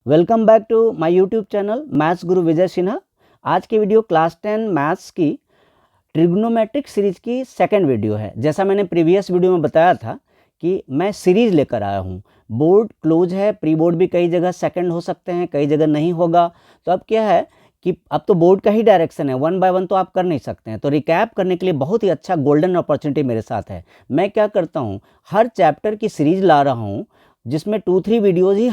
Welcome back to my YouTube channel maths Guru Vijay Sinha. आज की video class 10 maths की trigonometric series की सेकंड वीडियो है। जैसा मैंने प्रीवियस वीडियो में बताया था कि मैं सीरीज लेकर आया हूँ। बोर्ड क्लोज है, प्री बोर्ड भी कई जगह सेकंड हो सकते हैं, कई जगह नहीं होगा। तो अब क्या है कि अब तो बोर्ड का ही डायरेक्शन है, 1 बाय 1 तो आप कर नहीं सकते हैं। तो रिकैप करने के लिए बहुत ही अच्छा गोल्डन अपॉर्चुनिटी मेरे साथ है। मैं क्या करता हूँ, हर चैप्टर की सीरीज ला रहा हूँ जिसमें 2-3 वीडियोज़ ही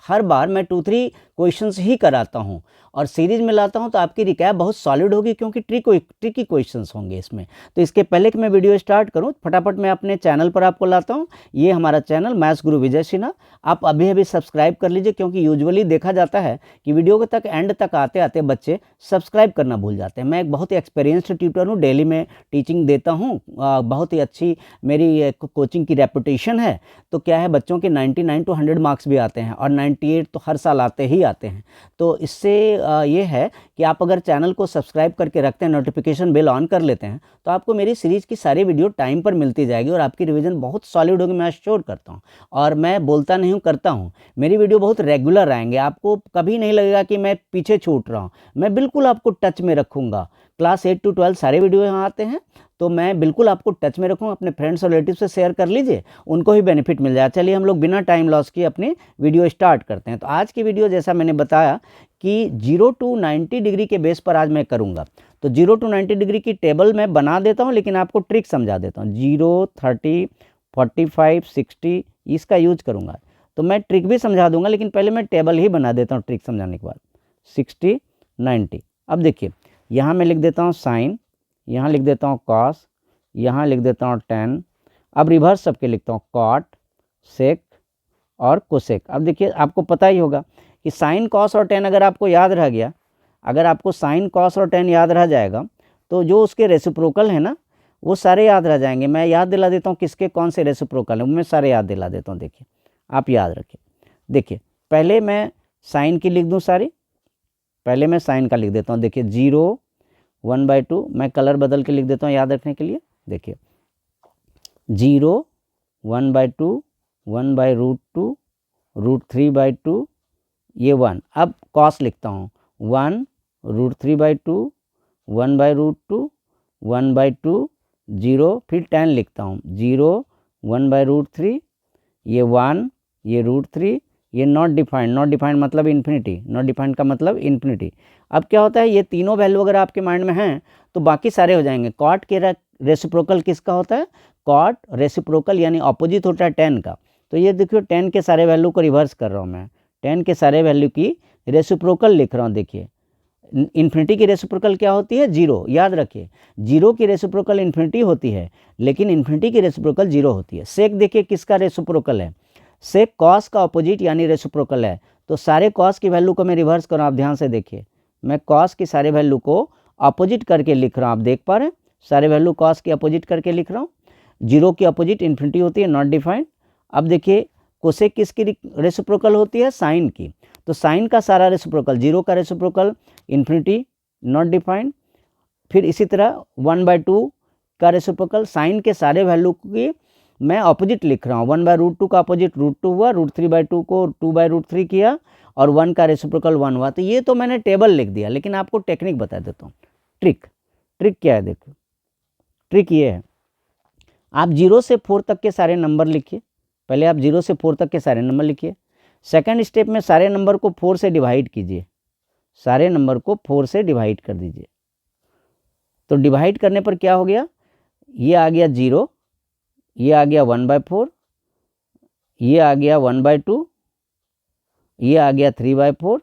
हर बार मैं 2-3 क्वेश्चंस ही कराता हूँ और सीरीज में लाता हूँ तो आपकी रिकैप बहुत सॉलिड होगी क्योंकि ट्रिकी क्वेश्चंस होंगे इसमें। तो इसके पहले कि मैं वीडियो स्टार्ट करूँ, फटाफट मैं अपने चैनल पर आपको लाता हूँ। ये हमारा चैनल मैथ्स गुरु विजय सिन्हा, आप अभी सब्सक्राइब कर लीजिए क्योंकि यूजुअली देखा जाता है कि वीडियो के तक एंड तक आते आते बच्चे सब्सक्राइब करना भूल जाते हैं। मैं एक बहुत ही एक्सपीरियंस्ड ट्यूटर हूँ, डेली में टीचिंग देता हूँ, बहुत ही अच्छी मेरी कोचिंग की रेपुटेशन है। तो क्या है, बच्चों के 99 to 100 मार्क्स भी आते हैं और 98 तो हर साल आते ही आते हैं। तो इससे ये है कि आप अगर चैनल को सब्सक्राइब करके रखते हैं, नोटिफिकेशन बेल ऑन कर लेते हैं, तो आपको मेरी सीरीज़ की सारी वीडियो टाइम पर मिलती जाएगी और आपकी रिवीजन बहुत सॉलिड होगी, मैं एश्योर करता हूँ। और मैं बोलता नहीं हूँ, करता हूँ। मेरी वीडियो बहुत रेगुलर आएंगे, आपको कभी नहीं लगेगा कि मैं पीछे छूट रहा हूँ। मैं बिल्कुल आपको टच में रखूँगा। क्लास 8 to 12 सारे वीडियो यहाँ आते हैं, तो मैं बिल्कुल आपको टच में रखूँ। अपने फ्रेंड्स और रिलेटिव से शेयर कर लीजिए, उनको भी बेनिफिट मिल जाए। चलिए हम लोग बिना टाइम लॉस किए अपनी वीडियो स्टार्ट करते हैं। तो आज की वीडियो जैसा मैंने बताया कि 0 to 90 डिग्री के बेस पर आज मैं करूँगा। तो 0 to 90 डिग्री की टेबल मैं बना देता हूँ, लेकिन आपको ट्रिक समझा देता हूँ। 0, 30, 45, 60 इसका यूज करूँगा। तो मैं ट्रिक भी समझा दूंगा, लेकिन पहले मैं टेबल ही बना देता हूँ ट्रिक समझाने के बाद। 60, 90। अब देखिए, यहाँ मैं लिख देता हूँ साइन, यहाँ लिख देता हूँ कॉस, यहाँ लिख देता हूँ टेन। अब रिवर्स सबके लिखता हूँ कॉट, सेक और कोसेक। अब देखिए, आपको पता ही होगा कि साइन कॉस और टेन अगर आपको याद रह गया, अगर आपको साइन कॉस और टेन याद रह जाएगा तो जो उसके रेसिप्रोकल है ना, वो सारे याद रह जाएंगे। मैं याद दिला देता हूँ किसके कौन से रेसिप्रोकल है, मैं सारे याद दिला देता हूँ। देखिए, आप याद रखिए। देखिए, पहले मैं साइन की लिख दूँ सारी, पहले मैं साइन का लिख देता हूँ। देखिए 0, 1/2, मैं कलर बदल के लिख देता हूँ याद रखने के लिए। देखिए 0, 1/2, 1/√2, √3/2, ये 1। अब कॉस लिखता हूँ 1, √3/2, 1/√2, 1/2, 0। फिर टेन लिखता हूँ 0, 1/√3, ये 1, ये √3, ये नॉट डिफाइंड। नॉट डिफाइंड मतलब इन्फिनिटी, नॉट डिफाइंड का मतलब इन्फिनिटी। अब क्या होता है, ये तीनों वैल्यू अगर आपके माइंड में हैं तो बाकी सारे हो जाएंगे। कॉट के रेसिप्रोकल किसका होता है, कॉट रेसिप्रोकल यानी ऑपोजिट होता है 10 का। तो ये देखिए 10 के सारे वैल्यू को रिवर्स कर रहा हूँ मैं, 10 के सारे वैल्यू की रेसिप्रोकल लिख रहा हूँ। देखिए इन्फिनिटी की रेसिप्रोकल क्या होती है, 0। याद रखिए 0 की रेसिप्रोकल इन्फिनिटी होती है, लेकिन इन्फिनिटी की रेसिप्रोकल 0 होती है। सेक देखिए किसका रेसिप्रोकल है, सेक कॉस का ऑपोजिट यानी रेसिप्रोकल है। तो सारे कॉस की वैल्यू को मैं रिवर्स कर रहा हूँ। आप ध्यान से देखिए, मैं कॉस की सारे वैल्यू को अपोजिट करके लिख रहा हूँ। आप देख पा रहे हैं, सारे वैल्यू कॉस की अपोजिट करके लिख रहा हूँ। 0 की अपोजिट इन्फिनिटी होती है, नॉट डिफाइंड। अब देखिए कोसेक किसकी रेसिप्रोकल होती है, साइन की। तो साइन का सारा रेसिप्रोकल, 0 का रेसिप्रोकल इन्फिनिटी, नॉट डिफाइंड। फिर इसी तरह 1/2 का रेसिप्रोकल, साइन के सारे वैल्यू की मैं ऑपोजिट लिख रहा हूँ। 1/√2 का अपोजिट √2 हुआ, √3/2 को 2/√3 किया और 1 का रेसिप्रोकल 1 हुआ। तो ये तो मैंने टेबल लिख दिया, लेकिन आपको टेक्निक बता देता हूँ। ट्रिक क्या है, देखो ट्रिक ये है, आप 0 से 4 तक के सारे नंबर लिखिए। पहले आप 0 से 4 तक के सारे नंबर लिखिए। सेकंड स्टेप में सारे नंबर को 4 से डिवाइड कीजिए, सारे नंबर को 4 से डिवाइड कर दीजिए। तो डिवाइड करने पर क्या हो गया, ये आ गया 0, ये आ गया 1/4, ये आ गया 1/2, ये आ गया 3/4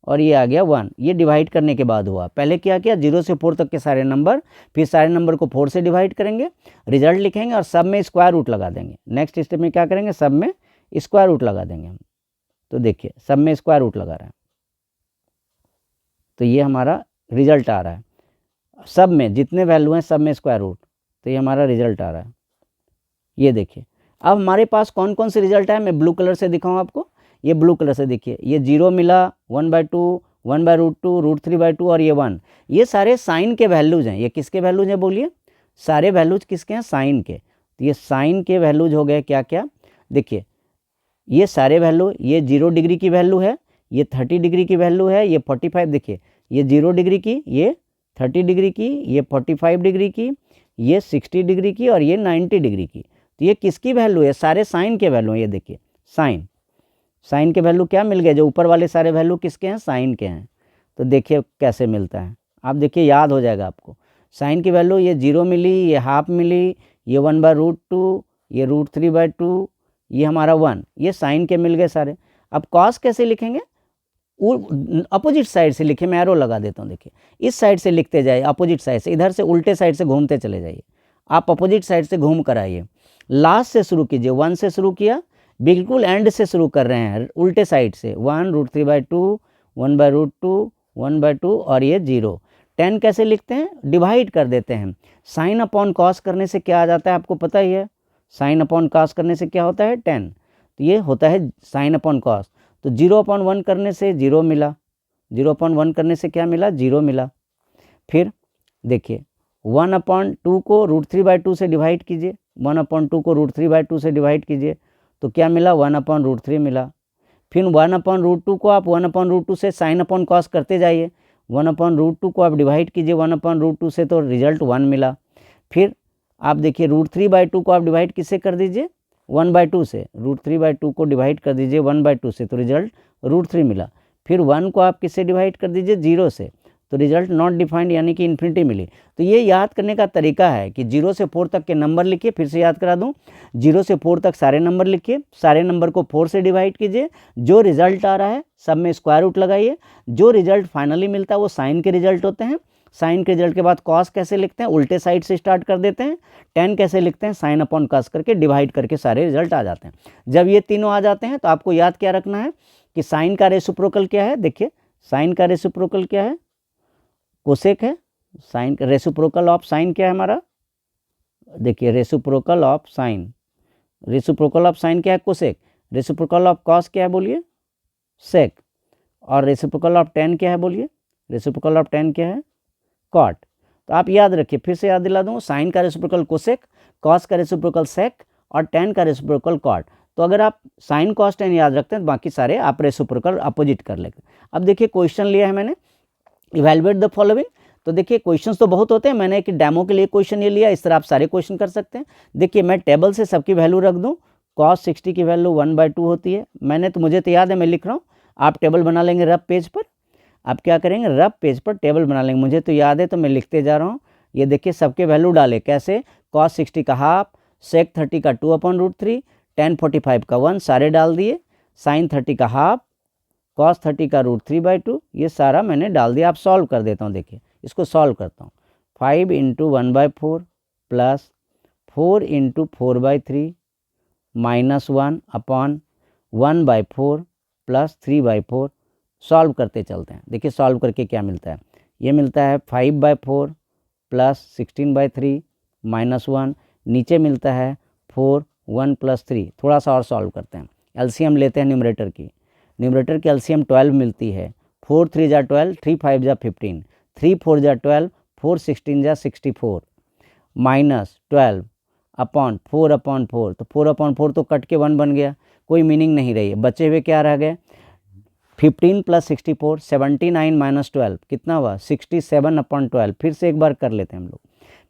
और ये आ गया 1। ये डिवाइड करने के बाद हुआ। पहले क्या किया, 0 से 4 तक के सारे नंबर, फिर सारे नंबर को 4 से डिवाइड करेंगे, रिजल्ट लिखेंगे और सब में स्क्वायर रूट लगा देंगे। नेक्स्ट स्टेप में क्या करेंगे, सब में स्क्वायर रूट लगा देंगे हम। तो देखिए सब में स्क्वायर रूट लगा रहा है, तो ये हमारा रिजल्ट आ रहा है। सब में जितने वैल्यू हैं सब में स्क्वायर रूट, तो ये हमारा रिजल्ट आ रहा है। ये देखिए अब हमारे पास कौन कौन से रिजल्ट है, मैं ब्लू कलर से दिखाऊँ आपको। ये ब्लू कलर से देखिए, ये 0 मिला, 1/2, 1/√2, √3/2 और ये 1। ये सारे साइन के वैल्यूज हैं। ये किसके वैल्यूज हैं बोलिए, सारे वैल्यूज किसके हैं, साइन के। तो ये साइन के वैल्यूज हो गए क्या क्या, देखिए ये सारे वैल्यू, ये 0 डिग्री की वैल्यू है, ये 30 डिग्री की वैल्यू है, ये 45, देखिए ये 0 डिग्री की, ये 30 डिग्री की, ये 45 डिग्री की, ये 60 डिग्री की और ये 90 डिग्री की। तो ये किसकी वैल्यू है? सारे साइन के वैल्यू है। ये देखिए साइन के वैल्यू क्या मिल गए? जो ऊपर वाले सारे वैल्यू किसके हैं? साइन के हैं। तो देखिए कैसे मिलता है, आप देखिए याद हो जाएगा आपको। साइन की वैल्यू ये 0 मिली, ये हाफ मिली, ये 1/√2, ये √3/2, ये हमारा 1, ये साइन के मिल गए सारे। अब कॉस कैसे लिखेंगे? अपोजिट साइड से लिखे, मैं एरो लगा देता हूँ। देखिए इस साइड से लिखते जाइए, अपोजिट साइड से, इधर से उल्टे साइड से घूमते चले जाइए। आप अपोजिट साइड से घूम कर आइए, लास्ट से शुरू कीजिए, 1 से शुरू किया, बिल्कुल एंड से शुरू कर रहे हैं उल्टे साइड से, 1 √3/2, 1/√2, 1/2 और ये 0। 10 कैसे लिखते हैं? डिवाइड कर देते हैं। साइन अपॉन कॉस करने से क्या आ जाता है आपको पता ही है? साइन अपॉन कॉस करने से क्या होता है? 10। तो ये होता है साइन अपॉन कॉस। तो 0/1 करने से 0 मिला, 0/1 करने से क्या मिला? 0 मिला। फिर देखिए 1/2 को √3/2 से डिवाइड कीजिए, 1/2 को √3/2 से डिवाइड कीजिए, तो क्या मिला? 1/√3 मिला। फिर 1/√2 को आप 1/√2 से साइन अपॉन कॉस करते जाइए, 1/√2 को आप डिवाइड कीजिए 1/√2 से, तो रिजल्ट 1 मिला। फिर आप देखिए √3/2 को आप डिवाइड किससे कर दीजिए? 1/2 से, √3/2 को डिवाइड कर दीजिए 1/2 से, तो रिजल्ट √3 मिला। फिर 1 को आप किससे डिवाइड कर दीजिए? 0 से, तो रिजल्ट नॉट डिफाइंड यानी कि इन्फिनिटी मिली। तो ये याद करने का तरीका है कि 0 से 4 तक के नंबर लिखिए, फिर से याद करा दूं, 0 से 4 तक सारे नंबर लिखिए, सारे नंबर को 4 से डिवाइड कीजिए, जो रिजल्ट आ रहा है सब में स्क्वायर रूट लगाइए, जो रिजल्ट फाइनली मिलता है वो साइन के रिजल्ट होते हैं। साइन के रिजल्ट के बाद कॉस कैसे लिखते हैं? उल्टे साइड से स्टार्ट कर देते हैं। 10 कैसे लिखते हैं? साइन अपॉन कॉस करके डिवाइड करके सारे रिजल्ट आ जाते हैं। जब ये तीनों आ जाते हैं तो आपको याद क्या रखना है कि साइन का रेसिप्रोकल क्या है? देखिए साइन का रेसिप्रोकल क्या है? कोसेक है। साइन का रेसिप्रोकल ऑफ साइन क्या है हमारा? देखिए reciprocal of sine, reciprocal of sine क्या है? कोसेक। रेसिप्रोकल ऑफ कॉस क्या है बोलिए? सेक। और रेसिप्रोकल ऑफ 10 क्या है बोलिए? रेसिप्रोकल ऑफ 10 क्या है? कॉट। तो आप याद रखिए, फिर से याद दिला दूँ, साइन का रेसिप्रोकल कोसेक, कॉस का रेसिप्रोकल सेक और 10 का रेसिप्रोकल कॉट। तो अगर आप साइन कॉस 10 याद रखते हैं तो बाकी सारे आप रेसिप्रोकल अपोजिट कर लेते हैं। अब देखिए क्वेश्चन लिया है मैंने, इवैल्यूएट द फॉलोइंग। तो देखिए क्वेश्चंस तो बहुत होते हैं, मैंने एक डेमो के लिए क्वेश्चन ये लिया, इस तरह आप सारे क्वेश्चन कर सकते हैं। देखिए मैं टेबल से सबकी वैल्यू रख दूं, cos 60 की वैल्यू 1/2 होती है, मैंने तो मुझे तो याद है, मैं लिख रहा हूँ, आप टेबल बना लेंगे रफ पेज पर। आप क्या करेंगे? रफ पेज पर टेबल बना लेंगे, मुझे तो याद है तो मैं लिखते जा रहा हूँ। ये देखिए सबके वैल्यू डाले, कैसे? cos 60 का हाफ, sec 30 का 2/√3, tan 45 का 1, सारे डाल दिए, sin 30 का हाफ, cos 30 का √3/2, ये सारा मैंने डाल दिया। आप सॉल्व कर देता हूँ, देखिए इसको सॉल्व करता हूँ। 5 × 1/4 प्लस 4 × 4/3 माइनस 1/1/4 प्लस 3/4, सॉल्व करते चलते हैं। देखिए सॉल्व करके क्या मिलता है? ये मिलता है 5/4 प्लस 16/3 माइनस 1, नीचे मिलता है 4, 1 + 3। थोड़ा सा और सॉल्व करते हैं, एलसीएम लेते हैं न्यूमरेटर की, न्यूमरेटर की एलसीएम 12 मिलती है, 4 × 3 = 12, 3 × 5 = 15, 3 × 4 = 12, 4 × 16 = 64 माइनस 12 अपॉन 4/4, तो 4/4 तो कट के 1 बन गया, कोई मीनिंग नहीं रही है, बचे हुए क्या रह गए? 15 + 64, 79 - 12 कितना हुआ? 67/12। फिर से एक बार कर लेते हैं हम लोग,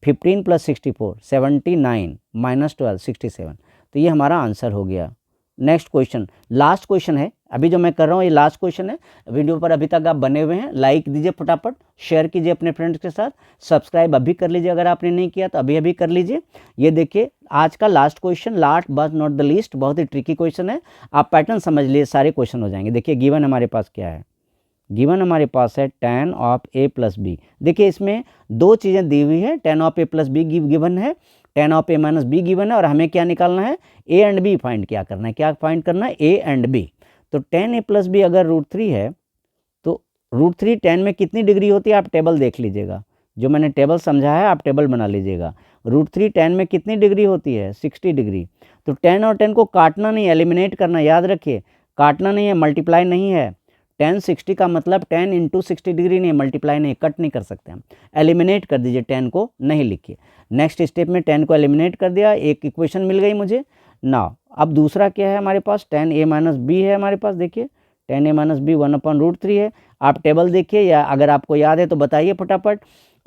15 + 64, 79 - 12, 67। तो ये हमारा आंसर हो गया। नेक्स्ट क्वेश्चन, लास्ट क्वेश्चन है अभी जो मैं कर रहा हूँ, ये लास्ट क्वेश्चन है। वीडियो पर अभी तक आप बने हुए हैं, लाइक दीजिए फटाफट, शेयर कीजिए अपने फ्रेंड्स के साथ, सब्सक्राइब अभी कर लीजिए अगर आपने नहीं किया तो अभी अभी कर लीजिए। ये देखिए आज का last question, last but not the least, बहुत ही ट्रिकी क्वेश्चन है, आप पैटर्न समझ लिए सारे क्वेश्चन हो जाएंगे। देखिए गिवन हमारे पास क्या है? गिवन हमारे पास है tan ऑफ a + b। देखिए इसमें दो चीज़ें दी हुई है, tan of a + b given है, tan of a - b given है, और हमें क्या निकालना है? a एंड b फाइंड क्या करना है? क्या फाइंड करना है? a and b। तो tan a + b अगर √3 है तो √3 tan में कितनी डिग्री होती है? आप टेबल देख लीजिएगा, जो मैंने टेबल समझाया है आप टेबल बना लीजिएगा। √3 tan में कितनी डिग्री होती है? 60 डिग्री। तो tan और tan को काटना नहीं, एलिमिनेट करना, याद रखिए, काटना नहीं है, मल्टीप्लाई नहीं है। tan 60 का मतलब tan × 60 डिग्री नहीं, मल्टीप्लाई नहीं, कट नहीं कर सकते हम, एलिमिनेट कर दीजिए, tan को नहीं लिखिए। नेक्स्ट स्टेप में tan को एलिमिनेट कर दिया, एक इक्वेशन मिल गई मुझे। नाउ अब दूसरा क्या है हमारे पास? tan a - b है हमारे पास, देखिए 10a माइनस बी 1/√3 है। आप टेबल देखिए, या अगर आपको याद है तो बताइए फटाफट।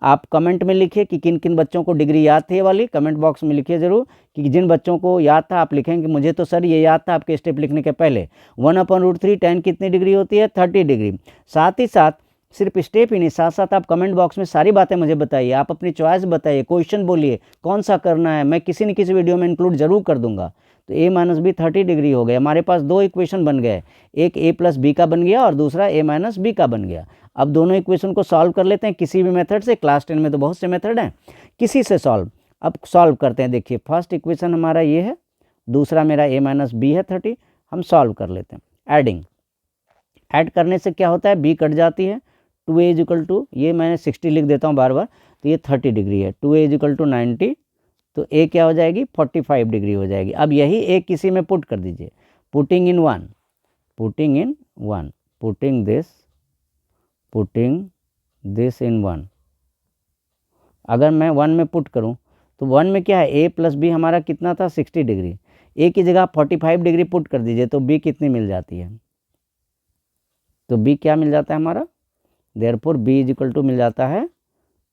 आप कमेंट में लिखिए कि किन किन बच्चों को डिग्री याद थी, ये वाली कमेंट बॉक्स में लिखिए ज़रूर, कि जिन बच्चों को याद था आप लिखेंगे मुझे तो सर ये याद था आपके स्टेप लिखने के पहले। 1/√3 10 कितनी डिग्री होती है? 30 डिग्री। साथ ही साथ सिर्फ स्टेप ही नहीं, साथ साथ आप कमेंट बॉक्स में सारी बातें मुझे बताइए, आप अपनी चॉइस बताइए, क्वेश्चन बोलिए कौन सा करना है, मैं किसी न किसी वीडियो में इंक्लूड जरूर कर दूंगा। तो a माइनस बी 30 डिग्री हो गया। हमारे पास दो इक्वेशन बन गए, एक a प्लस बी का बन गया और दूसरा a माइनस बी का बन गया। अब दोनों इक्वेशन को सॉल्व कर लेते हैं किसी भी मेथड से। क्लास 10 में तो बहुत से मेथड हैं, किसी से सॉल्व। अब सॉल्व करते हैं। देखिए फर्स्ट इक्वेशन हमारा ये है, दूसरा मेरा a माइनस बी है 30। हम सॉल्व कर लेते हैं। एडिंग, ऐड करने से क्या होता है, b कट जाती है। 2a इज इक्वल टू, ये मैंने 60 लिख देता हूँ बार बार, तो ये 30 डिग्री है। 2a इज इक्वल टू 90, तो a क्या हो जाएगी? 45 डिग्री हो जाएगी। अब यही a किसी में पुट कर दीजिए। Putting in 1, putting in 1, putting this in 1। अगर मैं 1 में पुट करूं तो 1 में क्या है, a प्लस बी हमारा कितना था? 60 डिग्री। a की जगह 45 डिग्री पुट कर दीजिए तो b कितनी मिल जाती है? तो b क्या मिल जाता है हमारा? Therefore b is equal to मिल जाता है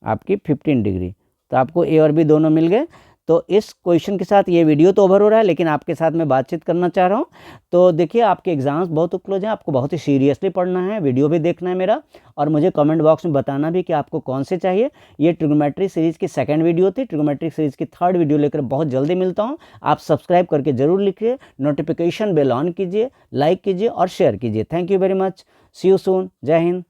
आपकी 15 डिग्री। तो आपको a और b दोनों मिल गए। तो इस क्वेश्चन के साथ ये वीडियो तो ओवर हो रहा है, लेकिन आपके साथ मैं बातचीत करना चाह रहा हूँ। तो देखिए आपके एग्जाम्स बहुत क्लोज हैं, आपको बहुत ही सीरियसली पढ़ना है, वीडियो भी देखना है मेरा, और मुझे कमेंट बॉक्स में बताना भी कि आपको कौन से चाहिए। ये ट्रिग्नोमेट्री सीरीज़ की सेकंड वीडियो थी। ट्रिग्नोमेट्री सीरीज़ की थर्ड वीडियो लेकर बहुत जल्दी मिलता हूँ। आप सब्सक्राइब करके जरूर लिखिए, नोटिफिकेशन बेल ऑन कीजिए, लाइक कीजिए और शेयर कीजिए। Thank you very much. See you soon. Jai Hind.